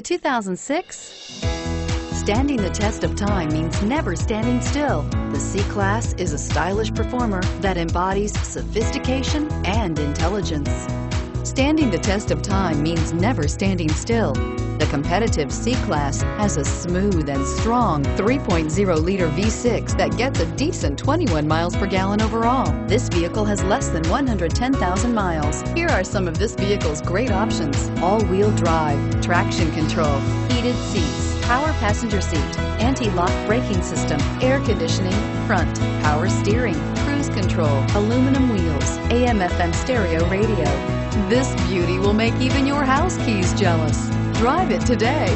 2006. Standing the test of time means never standing still. The C-Class is a stylish performer that embodies sophistication and intelligence. Standing the test of time means never standing still. The competitive C-Class has a smooth and strong 3.0-liter V6 that gets a decent 21 miles per gallon overall. This vehicle has less than 110,000 miles. Here are some of this vehicle's great options: all-wheel drive, traction control, heated seats, power passenger seat, anti-lock braking system, air conditioning, front, power steering, cruise control, aluminum wheels, AM/FM stereo radio. This beauty will make even your house keys jealous. Drive it today.